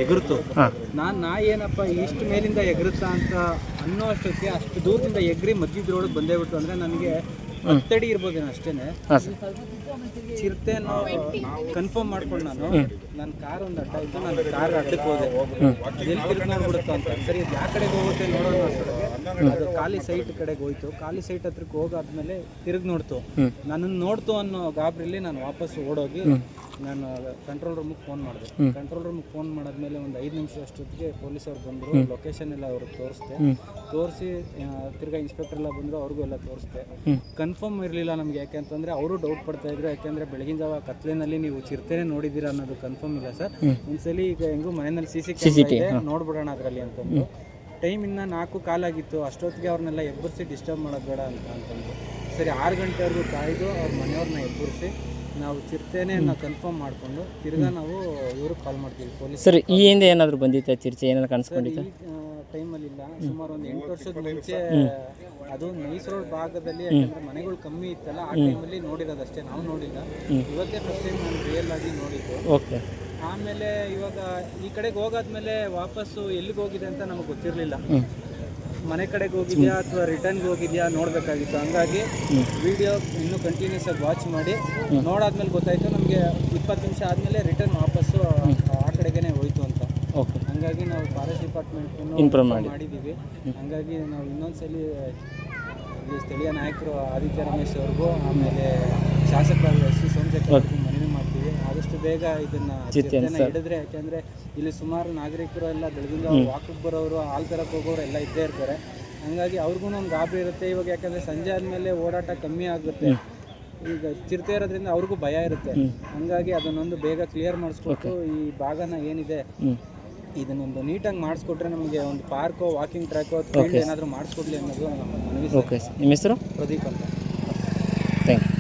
ಎಗರುತ್ತು. ನಾ ಏನಪ್ಪ ಇಷ್ಟು ಮೇಲಿಂದ ಎಗರುತ್ತಾ ಅಂತ ಅನ್ನೋ ಅಷ್ಟಕ್ಕೆ ಅಷ್ಟು ದೂರದಿಂದ ಎಗ್ರಿ ಮಧ್ಯದ್ರೊಳಗೆ ಬಂದೇ ಬಿಟ್ಟು ಅಂದರೆ ನನಗೆ 10 ಅಡಿ ಇರ್ಬೋದೇನೋ ಅಷ್ಟೇ. ಚಿರತೆ ಅನ್ನೋ ಕನ್ಫರ್ಮ್ ಮಾಡ್ಕೊಂಡು ನನ್ನ ಕಾರ್ ಒಂದು ಅಡ್ಡ ಇದ್ದು ನಾನು ಕಾರ್ ಅಡ್ಡಕ್ಕೆ ಹೋದೆ, ಎಲ್ಲಿ ತಿರ್ಕೊಂಡ್ಬಿಡುತ್ತೋ ಅಂತ. ಸರಿ ಇದು ಯಾವ ಕಡೆಗೆ ಹೋಗುತ್ತೆ ನೋಡೋಣ ಅಷ್ಟೊಳಗೆ ಅದು ಖಾಲಿ ಸೈಟ್ ಕಡೆಗೆ ಹೋಯ್ತು. ಖಾಲಿ ಸೈಟ್ ಹತ್ರಕ್ಕೆ ಹೋಗಾದ್ಮೇಲೆ ತಿರುಗಿ ನೋಡ್ತು. ನನ್ನನ್ನು ನೋಡ್ತು ಅನ್ನೋ ಗಾಬರಿಲಿ ನಾನು ವಾಪಸ್ ಓಡೋಗಿ ನಾನು ಕಂಟ್ರೋಲ್ ರೂಮಿಗೆ ಫೋನ್ ಮಾಡಿದೆ. ಕಂಟ್ರೋಲ್ ರೂಮಿಗೆ ಫೋನ್ ಮಾಡಾದ್ಮೇಲೆ ಒಂದು 5 ನಿಮಿಷ ಅಷ್ಟೊತ್ತಿಗೆ ಪೊಲೀಸವ್ರು ಬಂದರು. ಲೊಕೇಶನ್ ಎಲ್ಲ ಅವ್ರಿಗೆ ತೋರಿಸಿ ತಿರ್ಗಾ ಇನ್ಸ್ಪೆಕ್ಟರ್ ಎಲ್ಲ ಬಂದರು, ಅವ್ರಿಗೂ ಎಲ್ಲ ತೋರಿಸ್ದೆ. ಕನ್ಫರ್ಮ್ ಇರಲಿಲ್ಲ ನಮ್ಗೆ, ಯಾಕೆಂತಂದರೆ ಅವರು ಡೌಟ್ ಪಡ್ತಾ ಇದ್ರು. ಯಾಕೆಂದರೆ ಬೆಳಗಿನ ಜಾವ ಕತ್ಲೆನಲ್ಲಿ ನೀವು ಚಿರತೆನೇ ನೋಡಿದ್ದೀರಾ ಅನ್ನೋದು ಕನ್ಫರ್ಮ್ ಇಲ್ಲ ಸರ್. ಒಂದ್ಸಲಿ ಈಗ ಹೆಂಗೂ ಮನೆಯಲ್ಲಿ CCTV ನೋಡ್ಬಿಡೋಣ ಅದರಲ್ಲಿ ಅಂತಂದು. ಟೈಮ್ ಇನ್ನು 4 ಕಾಲಾಗಿತ್ತು. ಅಷ್ಟೊತ್ತಿಗೆ ಅವ್ರನ್ನೆಲ್ಲ ಎಬ್ಬರಿಸಿ ಡಿಸ್ಟರ್ಬ್ ಮಾಡೋದು ಬೇಡ ಅಂತಂದು ಸರಿ 6 ಗಂಟೆವರೆಗೂ ಕಾಯ್ದು ಅವ್ರ ಮನೆಯವ್ರನ್ನ ಎಬ್ಬರಿಸಿ ನಾವು ಚಿರತೆನೇ ಕನ್ಫರ್ಮ್ ಮಾಡಿಕೊಂಡು ತಿರ್ಗಾ ನಾವು ಇವ್ರಿಗೆ ಕಾಲ್ ಮಾಡ್ತೀವಿ ಪೊಲೀಸ್. ಸರ್ ಈ ಹಿಂದೆ ಏನಾದರೂ ಬಂದಿತ್ತು ಚಿರತೆ ಏನಾದ್ರು ಕಾಣಿಸ್ಕೊಂಡಿತ್ತು? ಟೈಮಲ್ಲಿ ಇಲ್ಲ, ಸುಮಾರು ಒಂದು 8 ವರ್ಷದ ಮುಂಚೆ ಅದು ನೈಸ್ ರೋಡ್ ಭಾಗದಲ್ಲಿ, ಯಾಕಂದರೆ ಮನೆಗಳು ಕಮ್ಮಿ ಇತ್ತಲ್ಲ ಆ ಟೈಮಲ್ಲಿ ನೋಡಿರೋದಷ್ಟೇ, ನಾವು ನೋಡಿಲ್ಲ. ಇವತ್ತೇ ಫಸ್ಟ್ ಟೈಮ್ ನಾನು ರಿಯಲ್ ಆಗಿ ನೋಡಿದ್ದು. ಓಕೆ. ಆಮೇಲೆ ಇವಾಗ ಈ ಕಡೆಗೆ ಹೋಗಾದ್ಮೇಲೆ ವಾಪಸ್ಸು ಎಲ್ಲಿಗೆ ಹೋಗಿದೆ ಅಂತ ನಮಗೆ ಗೊತ್ತಿರಲಿಲ್ಲ. ಮನೆ ಕಡೆಗೆ ಹೋಗಿದ್ಯಾ ಅಥವಾ ರಿಟರ್ನ್ಗೆ ಹೋಗಿದ್ಯಾ ನೋಡಬೇಕಾಗಿತ್ತು. ಹಂಗಾಗಿ ವಿಡಿಯೋ ಇನ್ನೂ ಕಂಟಿನ್ಯೂಸ್ ಆಗಿ ವಾಚ್ ಮಾಡಿ ನೋಡಾದ್ಮೇಲೆ ಗೊತ್ತಾಯಿತು ನಮಗೆ 20 ನಿಮಿಷ ಆದಮೇಲೆ ರಿಟರ್ನ್ ವಾಪಸ್ಸು ಆ ಕಡೆಗೇ ಹೋಯ್ತು ಅಂತ. ಓಕೆ. ಹಂಗಾಗಿ ನಾವು ಫಾರೆಸ್ಟ್ ಡಿಪಾರ್ಟ್ಮೆಂಟ್ ಮಾಡಿದ್ದೀವಿ. ಹಂಗಾಗಿ ನಾವು ಇನ್ನೊಂದ್ಸಲಿ ಇಲ್ಲಿ ಸ್ಥಳೀಯ ನಾಯಕರು ಆದಿತ್ಯ ರಮೇಶ್ ಅವ್ರಿಗೂ ಆಮೇಲೆ ಶಾಸಕರಾದ S ವಿ ಸೋಮಶೇಖರ್ ಅವ್ರಿಗೂ ಮನವಿ ಮಾಡ್ತೀವಿ, ಆದಷ್ಟು ಬೇಗ ಇದನ್ನು ಹಿಡಿದ್ರೆ. ಯಾಕೆಂದರೆ ಇಲ್ಲಿ ಸುಮಾರು ನಾಗರಿಕರು ಎಲ್ಲ ಬೆಳಗಿಂದ ವಾಕಿಗೆ ಬರೋರು, ಹಾಲು ತರಕ್ಕೆ ಹೋಗೋರು ಎಲ್ಲ ಇದ್ದೇ ಇರ್ತಾರೆ. ಹಂಗಾಗಿ ಅವ್ರಿಗೂ ಒಂದು ಗಾಬರಿ ಇರುತ್ತೆ ಇವಾಗ. ಯಾಕಂದರೆ ಸಂಜೆ ಆದಮೇಲೆ ಓಡಾಟ ಕಮ್ಮಿ ಆಗುತ್ತೆ. ಈಗ ಚಿರತೆ ಇರೋದ್ರಿಂದ ಅವ್ರಿಗೂ ಭಯ ಇರುತ್ತೆ. ಹಂಗಾಗಿ ಅದನ್ನೊಂದು ಬೇಗ ಕ್ಲಿಯರ್ ಮಾಡಿಸ್ಕೊಟ್ಟು ಈ ಭಾಗನ ಏನಿದೆ ಇದನ್ನೊಂದು ನೀಟಾಗಿ ಮಾಡಿಸ್ಕೊಟ್ರೆ ನಮಗೆ ಒಂದು ಪಾರ್ಕೋ ವಾಕಿಂಗ್ ಟ್ರ್ಯಾಕೋ ಫೀಲ್ಡ್ ಏನಾದರೂ ಮಾಡಿಸ್ಕೊಡ್ಲಿ ಅನ್ನೋದು ನಮ್ಮ ಮನವಿ. ಓಕೆ. ನಿಮ್ಮ ಹೆಸರು? ಪ್ರದೀಪ್ ಅಂತ. Thank you.